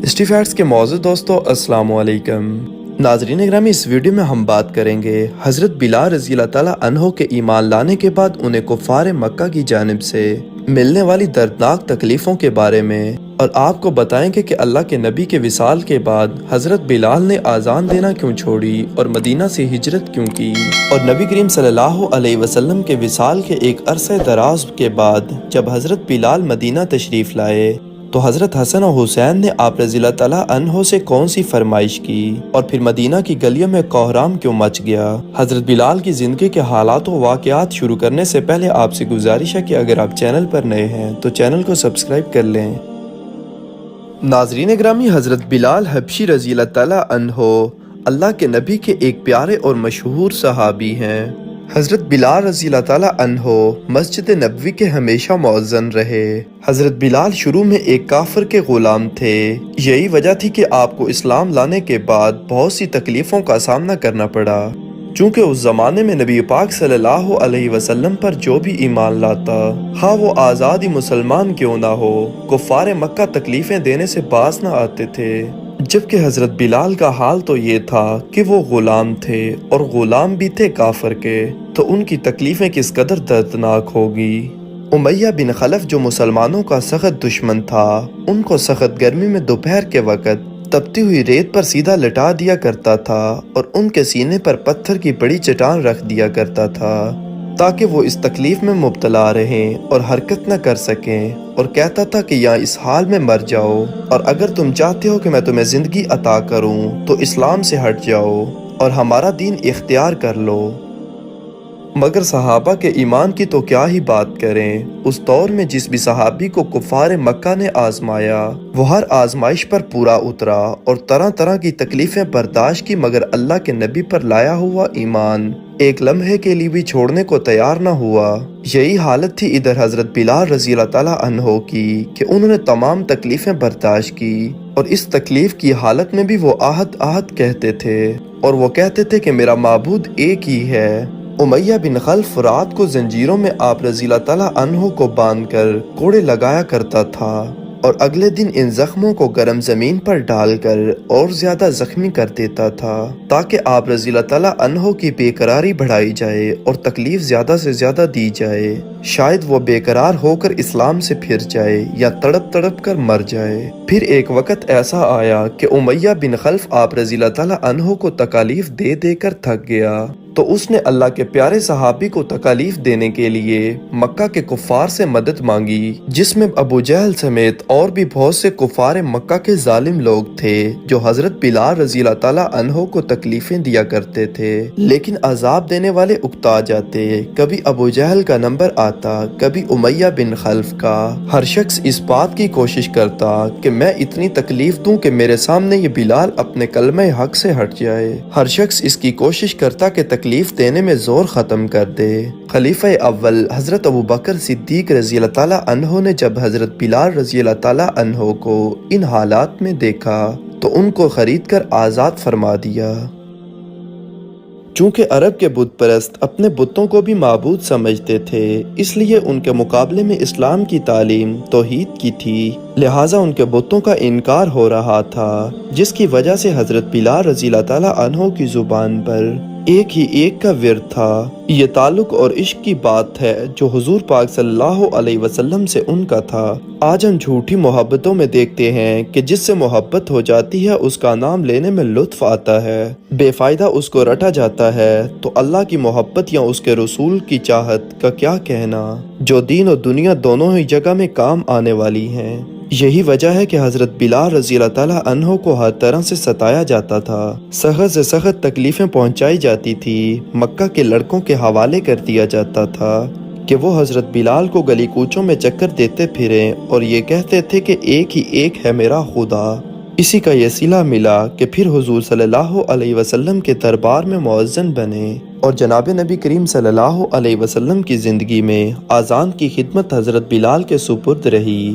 اسٹیفیٹس کے معزز دوستو السلام علیکم ناظرین اکرامی، اس ویڈیو میں ہم بات کریں گے حضرت بلال رضی اللہ تعالیٰ عنہ کے ایمان لانے کے بعد انہیں کفار مکہ کی جانب سے ملنے والی دردناک تکلیفوں کے بارے میں، اور آپ کو بتائیں گے کہ اللہ کے نبی کے وصال کے بعد حضرت بلال نے آذان دینا کیوں چھوڑی اور مدینہ سے ہجرت کیوں کی، اور نبی کریم صلی اللہ علیہ وسلم کے وصال کے ایک عرصہ دراز کے بعد جب حضرت بلال مدینہ تشریف لائے تو حضرت حسن و حسین نے آپ رضی اللہ تعالیٰ عنہ سے کون سی فرمائش کی، اور پھر مدینہ کی گلیوں میں کوہرام کیوں مچ گیا۔ حضرت بلال کی زندگی کے حالات و واقعات شروع کرنے سے پہلے آپ سے گزارش ہے کہ اگر آپ چینل پر نئے ہیں تو چینل کو سبسکرائب کر لیں۔ ناظرین اکرامی، حضرت بلال حبشی رضی اللہ تعالیٰ عنہ اللہ کے نبی کے ایک پیارے اور مشہور صحابی ہیں۔ حضرت بلال رضی اللہ تعالیٰ عنہ مسجد نبوی کے ہمیشہ مؤذن رہے۔ حضرت بلال شروع میں ایک کافر کے غلام تھے، یہی وجہ تھی کہ آپ کو اسلام لانے کے بعد بہت سی تکلیفوں کا سامنا کرنا پڑا، چونکہ اس زمانے میں نبی پاک صلی اللہ علیہ وسلم پر جو بھی ایمان لاتا، ہاں وہ آزادی مسلمان کیوں نہ ہو، کفار مکہ تکلیفیں دینے سے باز نہ آتے تھے، جبکہ حضرت بلال کا حال تو یہ تھا کہ وہ غلام تھے اور غلام بھی تھے کافر کے، تو ان کی تکلیفیں کس قدر دردناک ہوگی۔ امیہ بن خلف جو مسلمانوں کا سخت دشمن تھا، ان کو سخت گرمی میں دوپہر کے وقت تپتی ہوئی ریت پر سیدھا لٹا دیا کرتا تھا اور ان کے سینے پر پتھر کی بڑی چٹان رکھ دیا کرتا تھا تاکہ وہ اس تکلیف میں مبتلا رہیں اور حرکت نہ کر سکیں، اور کہتا تھا کہ یا اس حال میں مر جاؤ، اور اگر تم چاہتے ہو کہ میں تمہیں زندگی عطا کروں تو اسلام سے ہٹ جاؤ اور ہمارا دین اختیار کر لو۔ مگر صحابہ کے ایمان کی تو کیا ہی بات کریں، اس دور میں جس بھی صحابی کو کفار مکہ نے آزمایا وہ ہر آزمائش پر پورا اترا اور طرح طرح کی تکلیفیں برداشت کی، مگر اللہ کے نبی پر لایا ہوا ایمان ایک لمحے کے لیے بھی چھوڑنے کو تیار نہ ہوا۔ یہی حالت تھی ادھر حضرت بلال رضی اللہ تعالیٰ عنہ کی کہ انہوں نے تمام تکلیفیں برداشت کی، اور اس تکلیف کی حالت میں بھی وہ آہت آہت کہتے تھے، اور وہ کہتے تھے کہ میرا معبود ایک ہی ہے۔ امیہ بن خلف رات کو زنجیروں میں آپ رضی اللہ تعالیٰ عنہ کو باندھ کر کوڑے لگایا کرتا تھا، اور اگلے دن ان زخموں کو گرم زمین پر ڈال کر اور زیادہ زخمی کر دیتا تھا تاکہ آپ رضی اللہ تعالیٰ عنہ کی بے قراری بڑھائی جائے اور تکلیف زیادہ سے زیادہ دی جائے، شاید وہ بے قرار ہو کر اسلام سے پھر جائے یا تڑپ تڑپ کر مر جائے۔ پھر ایک وقت ایسا آیا کہ امیہ بن خلف آپ رضی اللہ تعالیٰ عنہ کو تکالیف دے دے کر تھک گیا، تو اس نے اللہ کے پیارے صحابی کو تکالیف دینے کے لیے مکہ کے کفار سے مدد مانگی، جس میں ابو جہل سمیت اور بھی بہت سے کفار مکہ کے ظالم لوگ تھے جو حضرت بلال رضی اللہ تعالیٰ عنہ کو تکلیفیں دیا کرتے تھے، لیکن عذاب دینے والے اکتا جاتے، کبھی ابو جہل کا نمبر آتا، کبھی امیہ بن خلف کا۔ ہر شخص اس بات کی کوشش کرتا کہ میں اتنی تکلیف دوں کہ میرے سامنے یہ بلال اپنے کلمہ حق سے ہٹ جائے، ہر شخص اس کی کوشش کرتا کہ تکلیف دینے میں زور ختم کر دے۔ خلیفہ اول حضرت ابو بکر صدیق رضی اللہ تعالیٰ عنہ نے جب حضرت بلال رضی اللہ تعالیٰ عنہ کو ان حالات میں دیکھا تو ان کو خرید کر آزاد فرما دیا۔ چونکہ عرب کے بت پرست اپنے بتوں کو بھی معبود سمجھتے تھے، اس لیے ان کے مقابلے میں اسلام کی تعلیم توحید کی تھی، لہٰذا ان کے بتوں کا انکار ہو رہا تھا، جس کی وجہ سے حضرت بلال رضی اللہ تعالیٰ عنہ کی زبان پر ایک ہی ایک کا ورد تھا۔ یہ تعلق اور عشق کی بات ہے جو حضور پاک صلی اللہ علیہ وسلم سے ان کا تھا۔ آج ہم جھوٹی محبتوں میں دیکھتے ہیں کہ جس سے محبت ہو جاتی ہے اس کا نام لینے میں لطف آتا ہے، بے فائدہ اس کو رٹا جاتا ہے، تو اللہ کی محبت یا اس کے رسول کی چاہت کا کیا کہنا، جو دین و دنیا دونوں ہی جگہ میں کام آنے والی ہیں۔ یہی وجہ ہے کہ حضرت بلال رضی اللہ تعالیٰ عنہ کو ہر طرح سے ستایا جاتا تھا، سخت سے سخت تکلیفیں پہنچائی جاتی تھی، مکہ کے لڑکوں کے حوالے کر دیا جاتا تھا کہ وہ حضرت بلال کو گلی کوچوں میں چکر دیتے پھریں اور یہ کہتے تھے کہ ایک ہی ایک ہے میرا خدا۔ اسی کا یہ صلہ ملا کہ پھر حضور صلی اللہ علیہ وسلم کے دربار میں مؤذن بنے، اور جناب نبی کریم صلی اللہ علیہ وسلم کی زندگی میں آذان کی خدمت حضرت بلال کے سپرد رہی۔